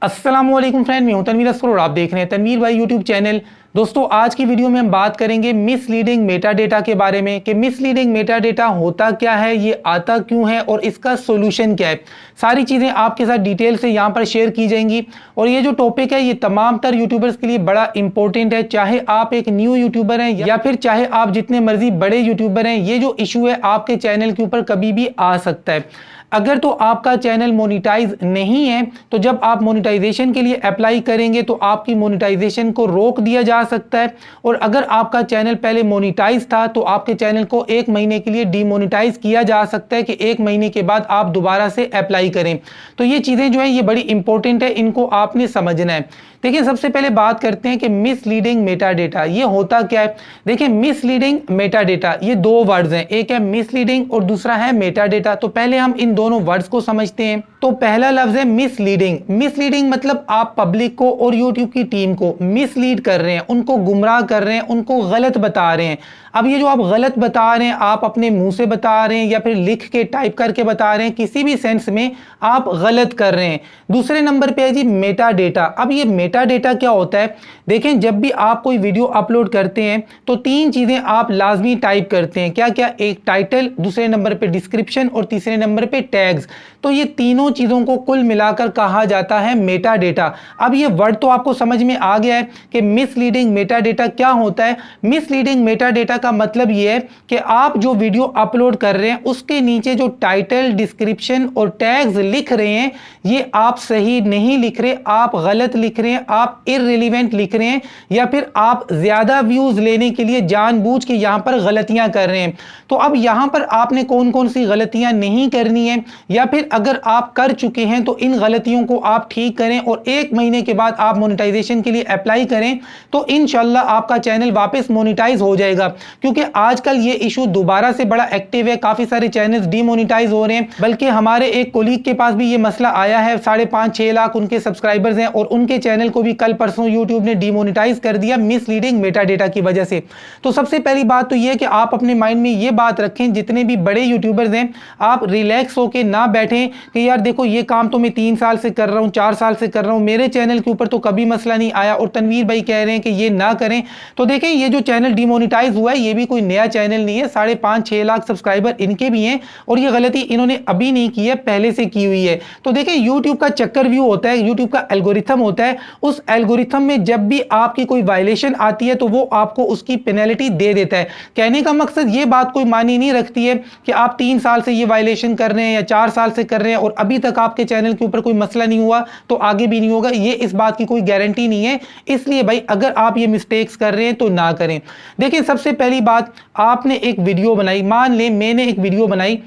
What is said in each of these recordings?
अस्सलामुअलैकुम फ्रेंड, मैं हूं तनवीर असफर और आप देख रहे हैं तनवीर भाई यूट्यूब चैनल। दोस्तों, आज की वीडियो में हम बात करेंगे मिसलीडिंग मेटा डेटा के बारे में कि मिसलीडिंग मेटा डेटा होता क्या है, ये आता क्यों है और इसका सोल्यूशन क्या है। सारी चीज़ें आपके साथ डिटेल से यहाँ पर शेयर की जाएंगी और ये जो टॉपिक है ये तमाम तर यूट्यूबर्स के लिए बड़ा इंपॉर्टेंट है। चाहे आप एक न्यू यूट्यूबर हैं या फिर चाहे आप जितने मर्जी बड़े यूट्यूबर हैं, ये जो इशू है आपके चैनल के ऊपर कभी भी आ सकता है। अगर तो आपका चैनल मोनेटाइज नहीं है तो जब आप मोनेटाइजेशन के लिए अप्लाई करेंगे तो आपकी मोनेटाइजेशन को रोक दिया जा सकता है। और अगर आपका चैनल पहले मोनेटाइज था तो आपके चैनल को 1 महीने के लिए डीमोनेटाइज किया जा सकता है कि 1 महीने के बाद आप दोबारा से अप्लाई करें। तो ये चीज़ें जो है ये बड़ी इंपॉर्टेंट है, इनको आपने समझना है। देखिए, सबसे पहले बात करते हैं कि मिसलीडिंग मेटा डेटा ये होता क्या है। देखिए, मिसलीडिंग मेटा डेटा ये दो वर्ड्स हैं, एक है मिसलीडिंग और दूसरा है मेटा डेटा। तो पहले हम इन दोनों वर्ड्स को समझते हैं। तो पहला लफ्ज है मिसलीडिंग। मिसलीडिंग मतलब आप पब्लिक को और यूट्यूब की टीम को मिसलीड कर रहे हैं, उनको गुमराह कर रहे हैं, उनको गलत बता रहे हैं। अब ये जो आप गलत बता रहे हैं, आप अपने मुंह से बता रहे हैं या फिर लिख के टाइप करके बता रहे हैं, किसी भी सेंस में आप गलत कर रहे हैं। दूसरे नंबर पे है जी मेटा डेटा। अब ये मेटा डेटा क्या होता है? देखें, जब भी आप कोई वीडियो अपलोड करते हैं तो 3 चीजें आप लाजमी टाइप करते हैं। क्या क्या? एक टाइटल, दूसरे नंबर पे डिस्क्रिप्शन और तीसरे नंबर पे टैग्स। तो ये तीनों चीजों को कुल मिलाकर कहा जाता है मेटा डेटा। अब ये वर्ड तो आपको समझ में आ गया है कि मिसलीडिंग मेटा डेटा क्या होता है। मिसलीडिंग मेटा डेटा का मतलब ये है कि आप जो वीडियो अपलोड कर रहे हैं उसके नीचे जो टाइटल, डिस्क्रिप्शन और टैग्स लिख रहे हैं ये आप सही नहीं लिख रहे, आप गलत लिख रहे हैं, आप इररिलेवेंट लिख रहे हैं या फिर आप ज्यादा व्यूज लेने के लिए जानबूझ के यहां पर गलतियां कर रहे हैं। तो अब यहां पर आपने कौन कौन सी गलतियां नहीं करनी है या फिर अगर आप कर चुके हैं तो इन गलतियों को आप ठीक करें और 1 महीने के बाद आप मोनेटाइजेशन के लिए अप्लाई करें तो इंशाल्लाह आपका चैनल वापस मोनेटाइज हो जाएगा। क्योंकि आजकल ये इशू दोबारा से बड़ा एक्टिव है, काफी सारे चैनल्स डीमोनेटाइज हो रहे हैं। बल्कि हमारे एक कोलीग के पास भी ये मसला आया है, 5.5-6 लाख उनके सब्सक्राइबर्स हैं और उनके चैनल को भी कल परसों यूट्यूब ने डीमोनेटाइज कर दिया मिसलीडिंग मेटा डेटा की वजह से। तो सबसे पहली बात तो ये कि आप अपने माइंड में ये बात रखें, जितने भी बड़े यूट्यूबर्स हैं आप रिलैक्स होकर ना बैठें कि यार देखो ये काम तो मैं 3 साल से कर रहा हूं, 4 साल से कर रहा हूं, मेरे चैनल के ऊपर तो कभी मसला नहीं आया और तनवीर भाई कह रहे हैं कि ये ना करें। तो देखें, ये जो चैनल डीमोनेटाइज हुआ है ये भी कोई नया चैनल नहीं है, 5.5-6 लाख सब्सक्राइबर इनके भी हैं और ये गलती इन्होंने अभी नहीं की है, पहले से की हुई है। तो देखें, यूट्यूब का चक्कर व्यू होता है, यूट्यूब का एल्गोरिथम होता है, उस एल्गोरिथम में जब भी आपकी कोई वायलेशन आती है तो वो आपको उसकी पेनल्टी दे देता है। कहने का मकसद ये बात कोई मानी नहीं रखती है कि आप 3 साल से ये वायलेशन कर रहे हैं या 4 साल से कर रहे हैं और अभी तक आपके चैनल के ऊपर कोई मसला नहीं हुआ तो आगे भी नहीं होगा, ये इस बात की कोई गारंटी नहीं है। इसलिए भाई अगर आप ये मिस्टेक्स कर रहे हैं तो ना करें। देखिए, सबसे पहली बात, आपने एक वीडियो बनाई, मान लें मैंने एक वीडियो बनाई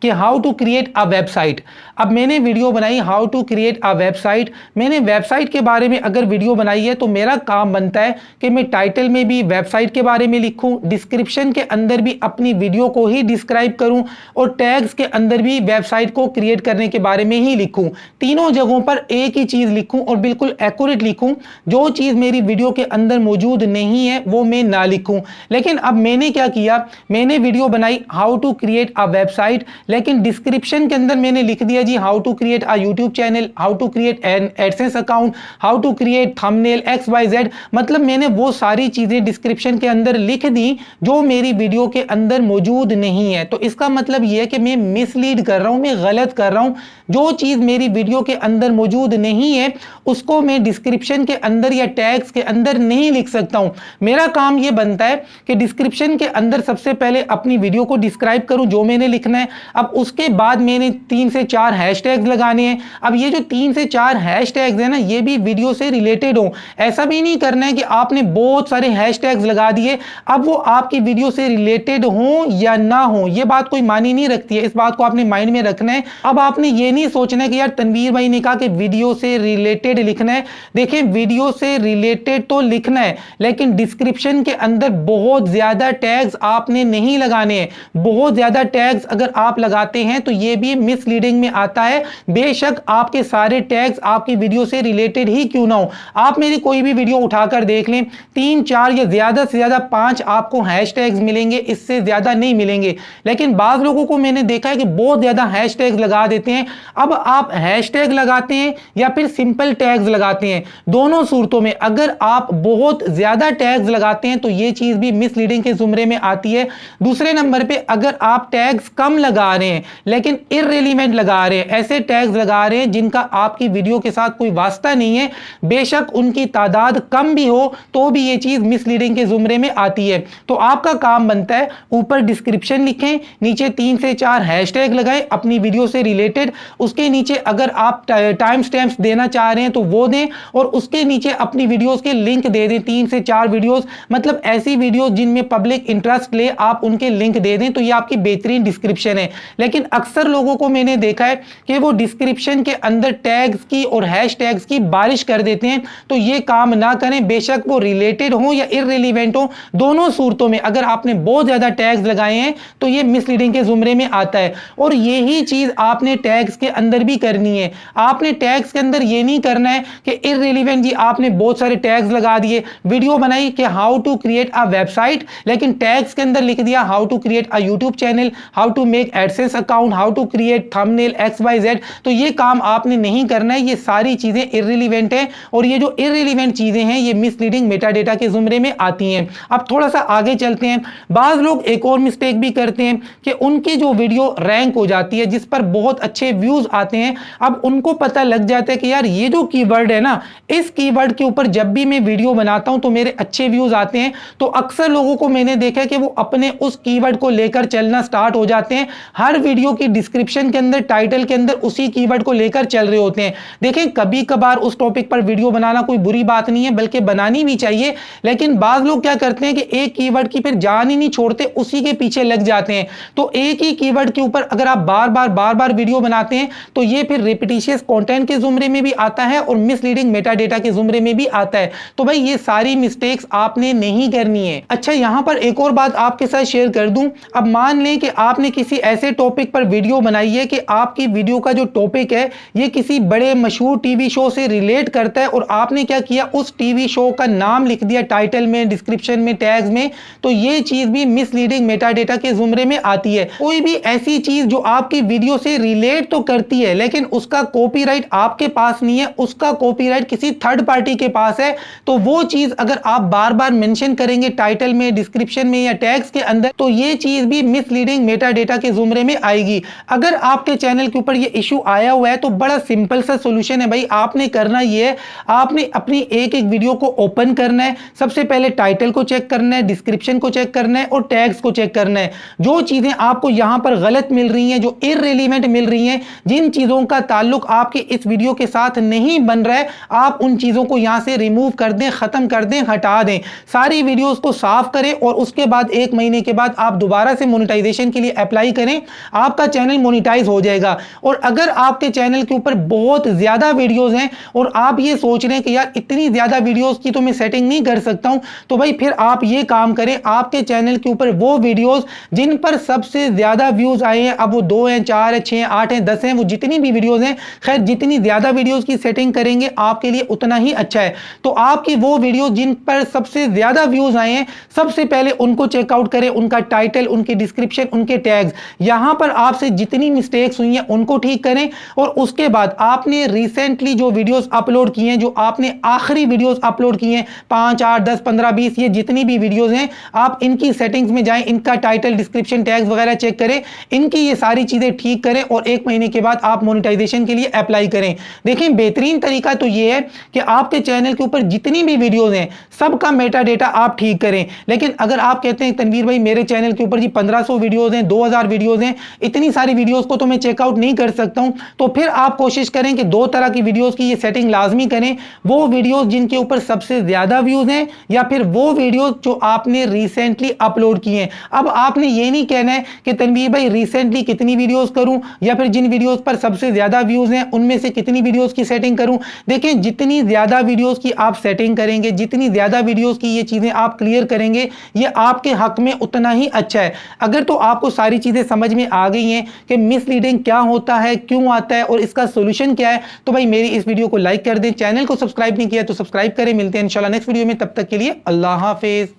कि how to create a website. अब मैंने वीडियो बनाई how to create a website. मैंने वेबसाइट के बारे में अगर वीडियो बनाई है तो मेरा काम बनता है कि मैं टाइटल में भी वेबसाइट के बारे में लिखूं, डिस्क्रिप्शन के अंदर भी अपनी वीडियो को ही डिस्क्राइब करूं और टैग्स के अंदर भी वेबसाइट को क्रिएट करने के बारे में ही लिखूं। तीनों जगहों पर एक ही चीज लिखूं और बिल्कुल एक्यूरेट लिखूं। जो चीज मेरी वीडियो के अंदर मौजूद नहीं है वो मैं ना लिखूं। लेकिन अब मैंने क्या किया, मैंने वीडियो बनाई how to create a website, लेकिन डिस्क्रिप्शन के अंदर मैंने लिख दिया जी how to create a YouTube channel, how to create an AdSense account, how to create thumbnail XYZ। मतलब मैंने वो सारी चीजें डिस्क्रिप्शन के अंदर लिख दी जो मेरी वीडियो के अंदर मौजूद नहीं है। तो इसका मतलब यह है कि मैं मिसलीड कर रहा हूं, मैं गलत कर रहा हूं। जो चीज मेरी वीडियो के अंदर मौजूद नहीं है उसको मैं डिस्क्रिप्शन के अंदर या टैग्स के अंदर नहीं लिख सकता हूं। मेरा काम यह बनता है कि डिस्क्रिप्शन के अंदर सबसे पहले अपनी वीडियो को डिस्क्राइब करूं जो मैंने लिखना है। अब उसके बाद मैंने 3 से 4 हैशटैग्स लगाने हैं। अब ये जो 3 से 4 हैशटैग्स है ना, ये भी वीडियो से रिलेटेड हो। ऐसा भी नहीं करना है कि आपने बहुत सारे हैशटैग्स लगा दिए, अब वो आपकी वीडियो से रिलेटेड हो या ना हो, ये बात कोई मानी नहीं रखती है। इस बात को आपने माइंड में रखना है। अब आपने ये नहीं सोचना है कि यार तनवीर भाई ने कहा कि वीडियो से रिलेटेड लिखना है। देखें, वीडियो से रिलेटेड तो लिखना है लेकिन डिस्क्रिप्शन के अंदर बहुत ज्यादा टैग्स आपने नहीं लगाने हैं। बहुत ज्यादा टैग्स अगर आप लगाते हैं तो ये भी मिसलीडिंग में आता है, बेशक आपके सारे टैग्स आपकी वीडियो से रिलेटेड ही क्यों ना हो। आप मेरी कोई भी वीडियो उठाकर देख लें, 3-4 या ज्यादा से ज्यादा 5 आपको हैशटैग्स मिलेंगे, इससे ज्यादा नहीं मिलेंगे। लेकिन बाज लोगों को मैंने देखा है कि बहुत ज्यादा हैशटैग्स लगा देते हैं। अब आप हैशटैग लगाते हैं या फिर सिंपल टैग्स लगाते हैं, दोनों सूरतों में अगर आप बहुत ज्यादा टैग्स लगाते हैं तो यह चीज भी मिसलीडिंग के जुमरे में आती है। दूसरे नंबर पे अगर आप टैग्स कम लगा रहे हैं लेकिन इररिलेवेंट लगा रहे हैं, ऐसे टैग्स लगा रहे हैं जिनका आपकी वीडियो के साथ कोई वास्ता नहीं है, बेशक उनकी तादाद कम भी हो तो भी यह चीज मिसलीडिंग के जुमरे में आती है। तो आपका काम बनता है ऊपर डिस्क्रिप्शन लिखें, नीचे 3 से 4 हैशटैग लगाएं अपनी वीडियो से रिलेटेड, उसके नीचे अगर आप टाइम स्टैम्प्स देना चाह रहे हैं तो वो दें और उसके नीचे अपनी वीडियोस के लिंक दे दें, 3 से 4 वीडियोस, मतलब ऐसी वीडियोस जिनमें पब्लिक इंटरेस्ट ले आप उनके लिंक दे दें, तो ये आपकी बेहतरीन डिस्क्रिप्शन है। लेकिन अक्सर लोगों को मैंने देखा है कि वो डिस्क्रिप्शन के अंदर टैग्स की और हैशटैग्स की बारिश कर देते हैं, तो ये काम ना करें, बेशक वो रिलेटेड हो या इररिलेवेंट हो, दोनों सूरतों में अगर आपने बहुत ज्यादा टैग्स लगाए हैं तो ये मिसलीडिंग के जुमरे में आता है। और यही चीज आपने टैग्स के अंदर भी करनी है। आपने टैग्स के अंदर ये नहीं करना है कि इररिलेवेंट जी आपने बहुत सारे टैग्स लगा दिए, वीडियो बनाई कि how to create a website, लेकिन टैग्स के अंदर लिख दिया how to create a YouTube channel, how to make AdSense account, how to create thumbnail XYZ। तो ये काम आपने नहीं करना है, ये सारी चीजें इररिलेवेंट है और ये जो इररिलेवेंट चीजें हैं ये मिसलीडिंग मेटा डेटा के जुमरे में आती हैं। अब थोड़ा सा आगे चलते हैं। बाज लोग एक और मिस्टेक भी करते हैं कि उनकी जो वीडियो रैंक हो जाती है जिस पर बहुत अच्छे व्यूज आते हैं, अब उनको पता लग जाता है कि यार ये जो कीवर्ड है ना, इस कीवर्ड के ऊपर जब भी मैं वीडियो बनाता हूं तो मेरे अच्छे व्यूज आते हैं। तो अक्सर लोगों को मैंने देखा है कि वो अपने उस कीवर्ड को लेकर चलना स्टार्ट हो जाते हैं, हर वीडियो की डिस्क्रिप्शन के अंदर, टाइटल के अंदर उसी कीवर्ड को लेकर चल रहे होते हैं। देखें, कभी कभार उस टॉपिक पर वीडियो बनाना कोई बुरी बात नहीं है, बल्कि बनानी भी चाहिए, लेकिन बाज लोग क्या करते हैं कि एक कीवर्ड की फिर जान ही नहीं छोड़ते, उसी के पीछे लग जाते हैं। तो एक ही कीवर्ड के ऊपर अगर आप बार बार वीडियो बनाते हैं तो ये फिर रिपीटिशियस कंटेंट के जुमरे में भी आता है और मिसलीडिंग मेटा डेटा के जुमरे में भी आता है। तो भाई ये सारी मिस्टेक्स आपने नहीं करनी है। अच्छा, यहां पर एक और बात आपके साथ शेयर कर दूं। अब मान लें कि आपने किसी ऐसे टॉपिक पर वीडियो बनाई है कि आपकी वीडियो का जो टॉपिक है ये किसी बड़े मशहूर टीवी शो से रिलेट करता है और आपने क्या किया, उस टीवी शो का नाम लिख दिया टाइटल में, डिस्क्रिप्शन में, टैग्स में, तो ये चीज भी मिसलीडिंग मेटा डेटा के जुमरे में आती है। कोई भी ऐसी चीज जो आपकी वीडियो से रिलेट तो करती है लेकिन उसका कॉपीराइट आपके पास नहीं है, उसका कॉपीराइट किसी थर्ड पार्टी के पास है, तो वो चीज अगर आप बार बार मेंशन करेंगे टाइटल में, डिस्क्रिप्शन में या टैग्स के अंदर, तो ये चीज भी मिसलीडिंग मेटा डेटा के जुमरे में आएगी। अगर आपके चैनल के ऊपर ये इशू आया हुआ है तो बड़ा सिंपल सा सोल्यूशन है भाई। आपने करना ये है, आपने अपनी एक एक वीडियो को ओपन करना है, सबसे पहले टाइटल को चेक करना है, डिस्क्रिप्शन को चेक करना है और टैग्स को चेक करना है। जो चीजें आपको यहां पर गलत मिल रही हैं, जो इररिलेवेंट मिल रही हैं, जिन चीजों का ताल्लुक आपके इस वीडियो के साथ नहीं बन रहा है, आप उन चीजों को यहां से रिमूव कर दें, खत्म कर दें, हटा दें। सारी वीडियोस को साफ करें और उसके बाद 1 महीने के बाद आप दोबारा से मोनेटाइजेशन के लिए अप्लाई करें, आपका चैनल मोनेटाइज हो जाएगा। और अगर आपके चैनल के ऊपर बहुत ज्यादा वीडियोस हैं और आप ये सोच रहे हैं कि यार इतनी ज्यादा वीडियोस की तो मैं सेटिंग नहीं कर सकता हूं, तो भाई फिर आप ये काम करें, आपके चैनल के ऊपर वो वीडियोस जिन पर सबसे ज्यादा व्यूज आए हैं, अब वो 2 हैं, 4 हैं, 6 हैं, 8 हैं, 10 हैं, वो जितनी भी वीडियोस हैं, खैर जितनी ज्यादा वीडियोस की सेटिंग करेंगे आपके लिए उतना ही अच्छा है। तो आपकी वो वीडियो जिन पर सबसे ज्यादा व्यूज आए हैं, सबसे पहले उनको चेकआउट करें, उनका टाइटल, उनकी डिस्क्रिप्शन, उनके टैग्स, यहां पर आपसे जितनी मिस्टेक्स हुई हैं उनको ठीक करें। और उसके बाद आपने रिसेंटली जो वीडियोस अपलोड किए हैं, जो आपने आखिरी वीडियोस अपलोड किए हैं, 5, 8, 10, 15, 20, ये जितनी भी वीडियोस हैं, आप इनकी सेटिंग्स में जाएं, इनका टाइटल, डिस्क्रिप्शन, टैग्स वगैरह चेक करें, इनकी ये सारी चीजें ठीक करें और 1 महीने के बाद आप मोनेटाइजेशन के लिए अप्लाई करें। देखें, बेहतरीन तरीका तो ये है कि आपके चैनल के ऊपर जितनी भी वीडियोस हैं सबका मेटा डेटा आप ठीक करें। लेकिन अगर आप कहते हैं तनवीर भाई मेरे चैनल के ऊपर जी 1500 वीडियोस हैं, 2000 वीडियोस हैं, इतनी सारी वीडियोस को तो मैं चेकआउट नहीं कर सकता हूं, तो फिर आप कोशिश करें कि 2 तरह की वीडियोस की ये सेटिंग लाजमी करें। वो वीडियोस जिनके ऊपर सबसे ज्यादा व्यूज हैं या फिर वो वीडियोस जो आपने रिसेंटली अपलोड किए हैं। अब आपने ये नहीं कहना है कि तनवीर भाई रिसेंटली कितनी वीडियोस करूं या फिर जिन वीडियोस पर सबसे ज्यादा व्यूज हैं उनमें से कितनी वीडियोस की सेटिंग करूं। देखें, जितनी ज्यादा वीडियोस की आप सेटिंग करेंगे, जितनी ज्यादा वीडियोस की ये चीजें आप क्लियर करेंगे, ये आपके हक में उतना ही अच्छा है। अगर तो आपको सारी चीजें समझ में आ गई हैं कि मिसलीडिंग क्या होता है, क्यों आता है और इसका सोल्यूशन क्या है, तो भाई मेरी इस वीडियो को लाइक कर दें। चैनल को सब्सक्राइब नहीं किया तो सब्सक्राइब करें। मिलते हैं इंशाल्लाह नेक्स्ट वीडियो में, तब तक के लिए अल्लाह हाफिज।